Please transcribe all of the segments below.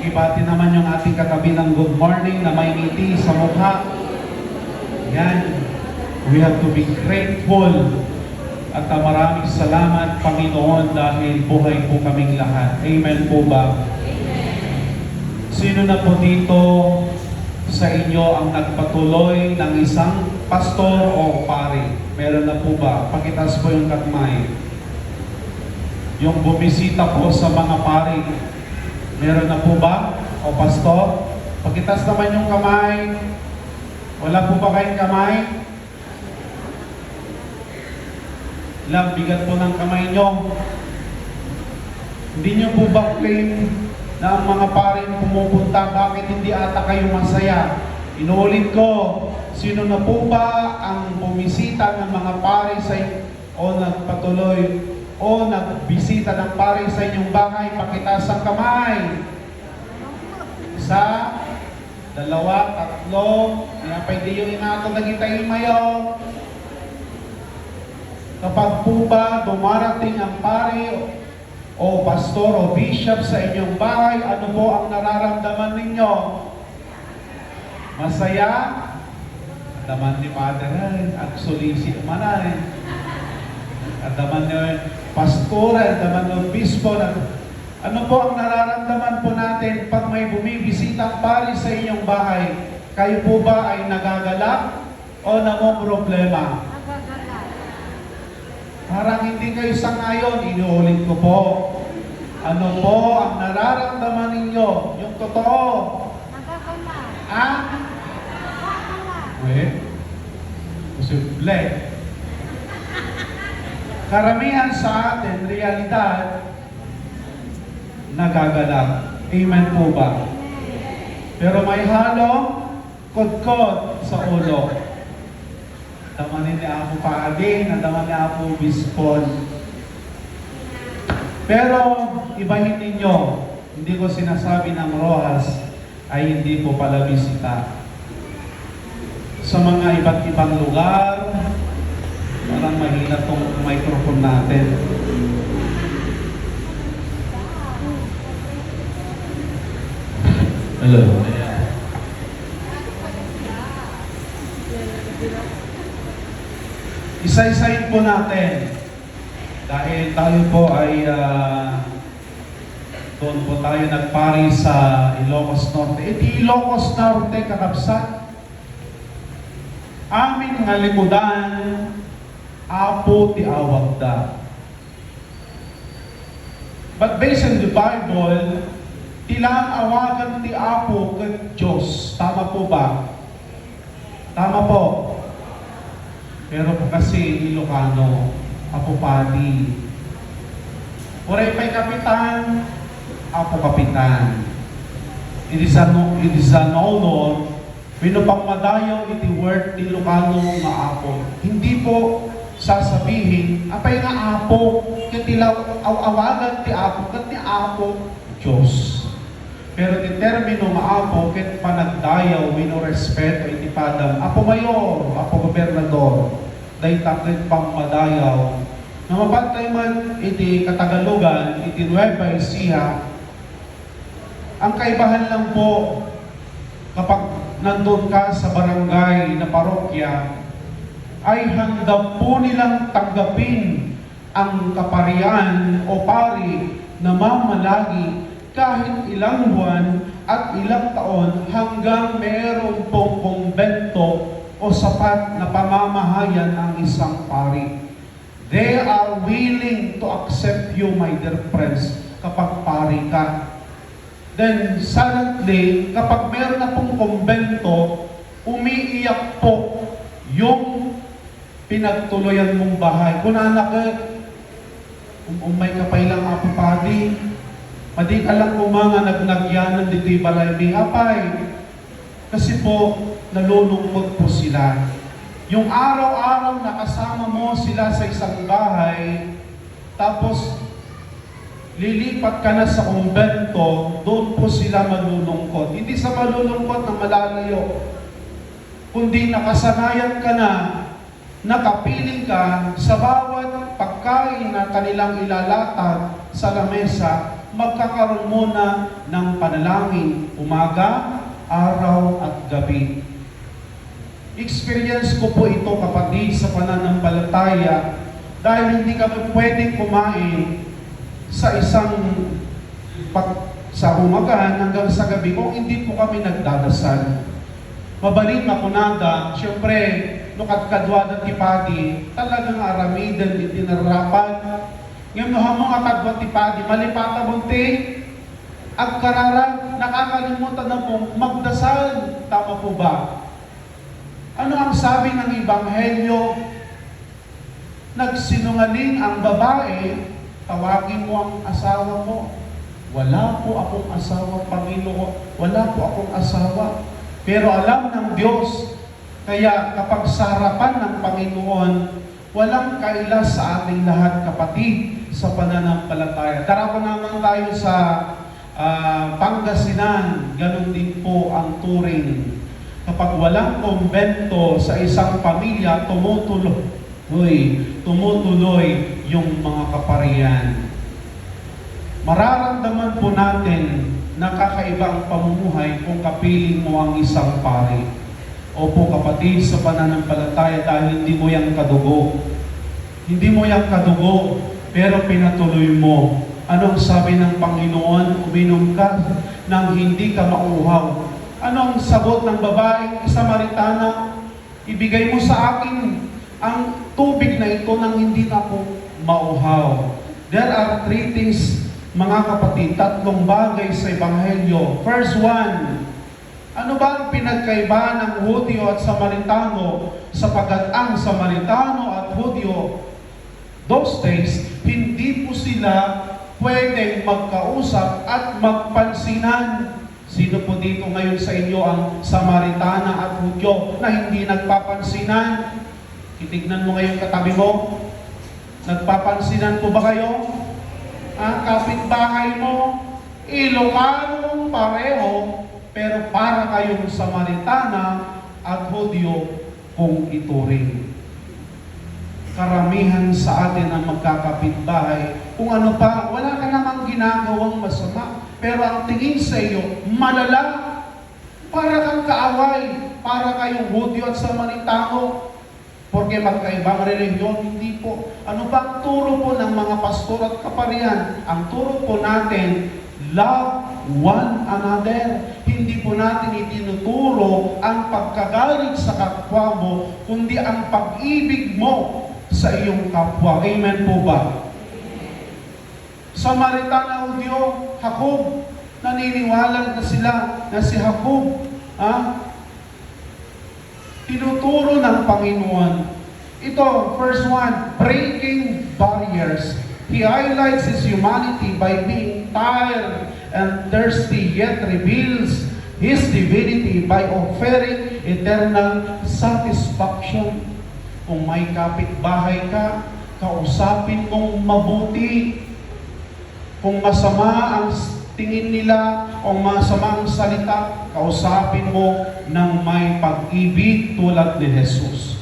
Pakibati naman yung ating katabi ng good morning na may ngiti sa mukha. Yan. We have to be grateful. At maraming salamat, Panginoon, dahil buhay po kaming lahat. Amen po ba? Sino na po dito sa inyo ang nagpatuloy ng isang pastor o pare? Meron na po ba? Pakitas po yung kamay. Yung bumisita po sa mga pare. Meron na po ba? O pastor? Pakitas naman yung kamay. Wala po ba kayong kamay? Ilang bigat po ng kamay nyo. Hindi nyo po ba claim na ang mga paring pumupunta, bakit hindi ata kayo masaya? Inuulit ko, sino na po ba ang bumisita ng mga pare sa o nagpatuloy o nagbisita ng pare sa inyong bahay? Pakitaas ang kamay. Isa, dalawa, tatlo, pwede yung inato na kita mayo. Kapag po ba dumarating ang pare o pastor o bishop sa inyong bahay, ano po ang nararamdaman ninyo? Masaya? Daman ni Father, actually, si Manan. Daman ni pastor, daman ni obispo. Ano po ang nararamdaman po natin pag may bumibisita ang pare sa inyong bahay? Kayo po ba ay nagagalak o namomroblema? Parang hindi kayo sangayon, inuulit ko po. Ano po ang nararamdaman ninyo? Yung totoo. Ah? Wait. Posible. Karamihan sa atin, realidad, nagagalak. Amen po ba? Pero may halong kod-kod sa ulo. Damanin ni Apo Paading, nadaman ni Apo Bispon. Pero, ibahin ninyo, hindi ko sinasabi ng Rojas ay hindi po pala bisita. Sa mga iba't ibang lugar, parang mahina tong microphone natin. Hello. Isa-isayin po natin dahil tayo po ay doon po tayo nagpari sa Ilocos Norte. Iti Ilocos Norte, kakabsat, aming nga likudan, Apo ti awag da. But based on the Bible, tilang awagan ti Apo kag Diyos. Tama po ba? Tama po. Pero po kasi Ilocano, Apo Padi. Oray pa'y kapitan, Apo Kapitan. It is an honor, pinupangmadayo iti word ti Ilocano nga Apo. Hindi po sasabihin, apay nga Apo, katilaw awagan ti Apo, kat ni Apo, Diyos. Pero ti termino nga Apo, ket panagdayaw, minorespeto iti padam, Apo Mayor, Apo Gobernador, dahi taklit pang madayaw. Na mapantay man iti Katagalugan, iti Nueva Ecija, ang kaibahan lang po, kapag nandun ka sa barangay na parokya, ay handa po nilang tanggapin ang kaparian o pari na mamalagi kahit ilang buwan at ilang taon hanggang meron pong kumbento o sapat na pamamahayan ang isang pari. They are willing to accept you, my dear friends, kapag pari ka. Then, suddenly, kapag meron na pong kumbento, umiiyak po yung pinagtuloyan mong bahay. Kung anak ka, umay ka pa ilang Apo Padi, madi ka lang mga nagnagyanan dito'y balay ni Apay. Kasi po, nalulungkot po sila. Yung araw-araw na kasama mo sila sa isang bahay, tapos lilipat ka na sa kumbento, doon po sila malulungkot. Hindi sa malulungkot na malalayo, kundi nakasanayan ka na, nakapiling ka sa bawat pagkain na kanilang ilalatag sa lamesa, magkakaroon muna ng panalangin umaga, araw at gabi. Experience ko po ito, kapatid, sa pananampalataya, dahil hindi kami pwedeng kumain sa sa umaga hanggang sa gabi kung hindi po kami nagdadasal. Mabalin makunada, syempre, nukadkadwa ng tipadi, talagang aramidan, itinarapan. Ngayon, mga kadwa tipadi, malipata bunti, agkararag, nakakalimutan na po magdasal. Tama po ba? Ano ang sabi ng Ebanghelyo? Nagsinungaling ang babae, tawagin mo ang asawa mo. Wala po akong asawa, Panginoon. Wala po akong asawa. Pero alam ng Diyos, kaya kapag sa harapan ng Panginoon, walang kaila sa ating lahat, kapatid, sa pananampalataya. Tara po naman tayo sa Pangasinan, ganun din po ang turing. Kapag walang kumbento sa isang pamilya, tumutuloy yung mga kaparian. Mararamdaman po natin na kakaibang pamumuhay kung kapiling mo ang isang pari. Opo kapatid, sa pananampalataya, dahil hindi mo yang kadugo. Hindi mo yang kadugo, pero pinatuloy mo. Anong sabi ng Panginoon? Uminom ka nang hindi ka mauhaw. Anong sagot ng babaeng Samaritana? Ibigay mo sa akin ang tubig na ito nang hindi na ako mauhaw. There are three things, mga kapatid, tatlong bagay sa Ebanghelyo. First one, ano ba ang pinagkaiba ng Hudyo at Samaritano? Sapagkat ang Samaritano at Hudyo, those days, hindi po sila pwedeng magkausap at magpansinan. Sino po dito ngayon sa inyo ang Samaritana at Hudyo na hindi nagpapansinan? Titignan mo ngayon katabi mo. Nagpapansinan po ba kayo? Ang kapitbahay mo, Ilocano pareho, pero para kayong Samaritana at Hudyo kung ituring. Karamihan sa atin ang magkakapitbahay, kung ano pa, wala ka namang ginagawang masama, pero ang tingin sa iyo, malala, para kang kaaway, para kayong Hudyo at Samaritano, porque magkaibang relihiyon, hindi po. Ano ba ang turo po ng mga pastor at kaparian? Ang turo po natin, love one another. Hindi po natin itinuturo ang pagkagalit sa kapwa mo, kundi ang pag-ibig mo sa iyong kapwa. Amen po ba? Samaritana, Hudyo, Jacob, naniniwala na sila na si Jacob, tinuturo ng Panginoon. Ito, first one, breaking barriers. He highlights his humanity by being tired and thirsty, yet reveals his divinity by offering eternal satisfaction. Kung may kapitbahay ka, kausapin mong mabuti. Kung masama ang tingin nila o masama ang salita, kausapin mo ng may pag-ibig tulad ni Jesus.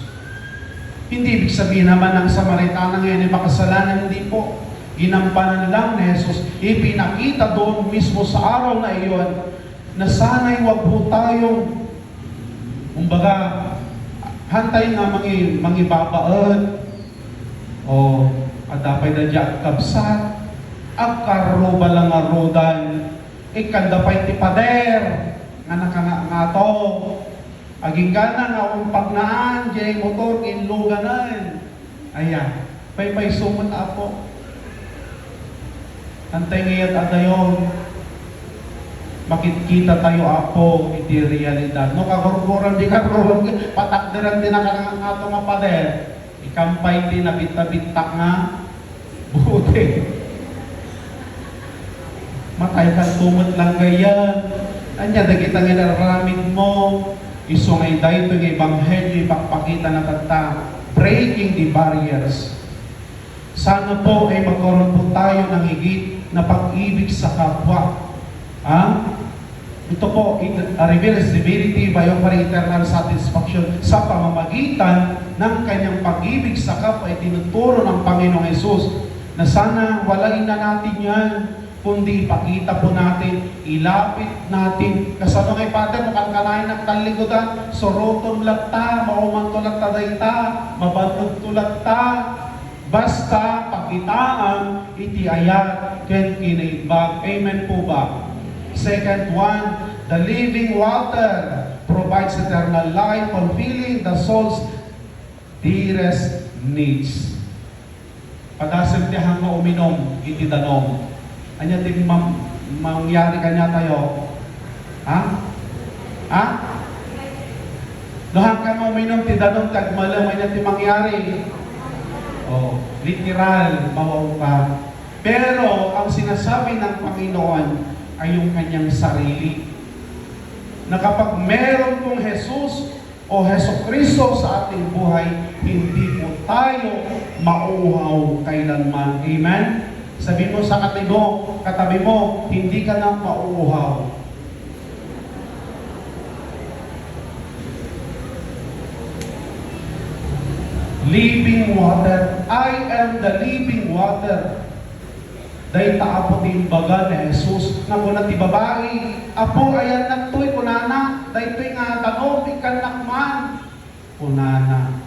Hindi ibig sabihin naman ng Samaritana ngayon ay makasalanan, hindi po. Ginampanan lang ni Jesus. Ipinakita doon mismo sa araw na iyon na sana'y wag po tayong, kumbaga, hantay nga mangibabaan o adapay na dyan kabsat agkaroba lang nga rodan ikandapay ti pader nga nakangato aging gana nga pagnaan jay motor inluganan ayan pay sumot ako hantay ngayat adayon makikita tayo ako iti realidad. No kagurguran di kagurguran patakderan din nakangato nga pader ikampay din nabita-bitak nga buti. Matay kang tumot lang gayan. Anya, dagita nga nararamid mo. Isungay dahi ito ng Ebanghelyo, ipakpakita na kata, breaking the barriers. Sana po ay magkaroon po tayo ng higit na pag-ibig sa kapwa. Ito po, it reveals divinity by offering eternal satisfaction sa pamamagitan ng kanyang pag-ibig sa kapwa ay tinuturo ng Panginoong Hesus na sana walain na natin yan. kundi ipakita po natin, ilapit natin. Kasano kay Father, mukhang kanain ng taligudan, soroton latta, mauman tulat ta dayta, mabantog tulat ta, basta pakitaan, iti ayat, ken kinaibag. Amen po ba? Second one, the living water provides eternal life, fulfilling the soul's dearest needs. Padasal tihang uminom, iti danom. Anya din mangyari kanya tayo. Ha? Ha? Dohan ka uminom, ti danom, tagmalam, anya ti mangyari. Oh, literal, mawaw ka. Pero, ang sinasabi ng Panginoon ay yung kanyang sarili. Na kapag meron pong Jesus o Hesukristo sa ating buhay, hindi po tayo mauhaw kailanman. Amen? Sabi mo sa katabi mo, hindi ka na mauuhaw. Living water. I am the living water. Dahil taapo din baga ni Jesus na kung ti babae, apo ayan nagtoy kunana, dahil to'y nga tanom, ikanak man. Kunana.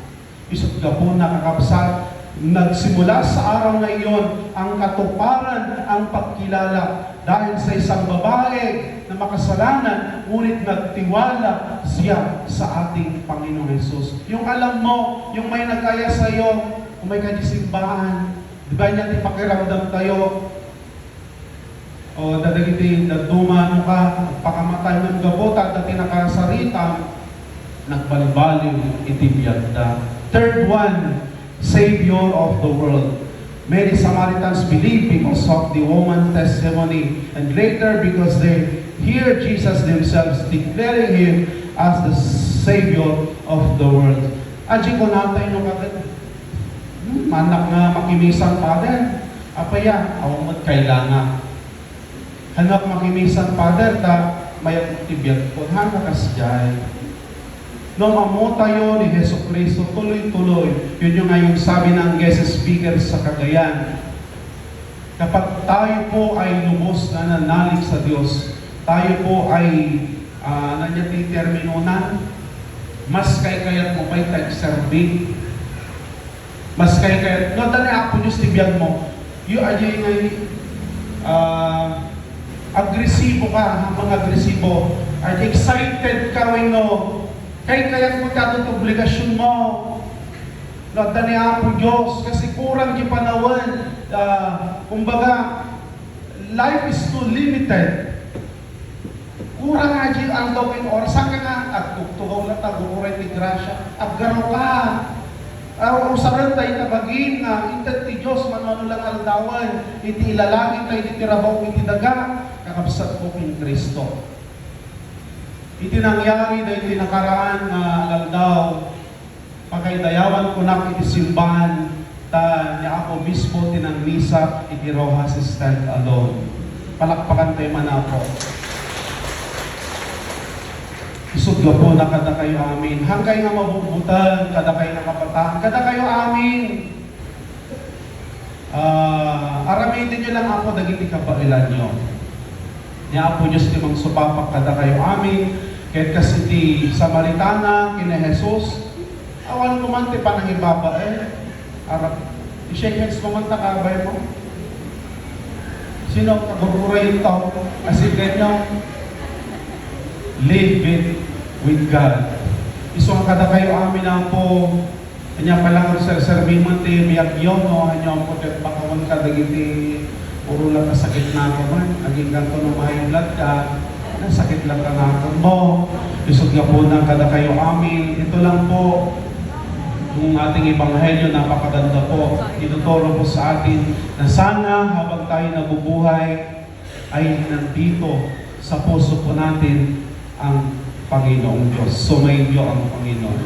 Isot ka po nakakapsat. Nagsimula sa araw na iyon ang katuparan, ang pagkilala dahil sa isang babae na makasalanan, ngunit nagtiwala siya sa ating Panginoong Jesus. Yung alam mo, yung may nagkaya sa iyo, kung may kanisimbahan, di ba niya pakiramdam tayo, o dadagiti, nagdumano ka, pakamatay ng gabota, dati nakasarita, nagbalimbaliw, itibiyagda. Third one, Savior of the world. Many Samaritans believed because of the woman's testimony, and later because they hear Jesus themselves declaring Him as the Savior of the world. Aji ko natay nung agad, manak na makimisan, Father, apaya, awamot kailangan. Hanak makimisan, Father, ta mayag tibiyag ko, hanga kasjay. No, mamo tayo ni Jesucristo tuloy-tuloy. Yun yung ngayong sabi ng guest speaker sa Cagayan. Kapag tayo po ay lubos na nanalig sa Diyos, tayo po ay nanyati terminonan, mas kayat mo pa'y tag-serving. Mas kayat, no, dali ako Diyos tibiyag mo. Yung ajay ngay, agresibo ka, mga agresibo, ay excited ka, no, kaya mo katong obligasyon mo. Dani po Diyos, kasi kurang yung panawan. Kumbaga, life is too limited. Kurang nga dyan ang gawin oras. Saan ka nga? Agtugtugaw na tagukuray ni Gracia. Aggaraw ka. Usaran tayo tabagin nga, intat ti Diyos, manmano lang aldawan. Iti ilalangin tayo, iti tirabaw, iti daga. Kakabsat ko king Kristo. Iti nangyari dahil tinakaraan na alaldaw, pagkaidayawan ko na iti simbahan, ta niya ako mismo tinang misa, iti Rojas stand alone. Palakpakan tayo man ako. Isudga po na kada kayo amin. Hangkay nga mabubutan, kada kayo nakapataan, kada kayo amin. Aramitin nyo lang ako, dagiti kapailan nyo. Niya po Diyos timang supapak kada kayo amin. Kahit kasi di Samaritana, kina Jesus, awan mo man ti panangibaba Arap, i-shake hands mo man takabay mo. Sino kaguguray ito? Kasi ganyan, live it with God. Iso ang kada kayo amin na po, kanya palang serserming man ti miyagyon, no? Hanyo po, bakawan ka, dagiti, puro lang kasakit na ako man. Naging ganto no mahiblat ka, sakit lang ka natin mo. Isod nga po na kada kayo amin. Ito lang po yung ating ebanghelyo, napakaganda po. Tinuturo po sa atin na sana habang tayo nabubuhay ay nandito sa puso po natin ang Panginoong Diyos. Sumainyo ang Panginoon.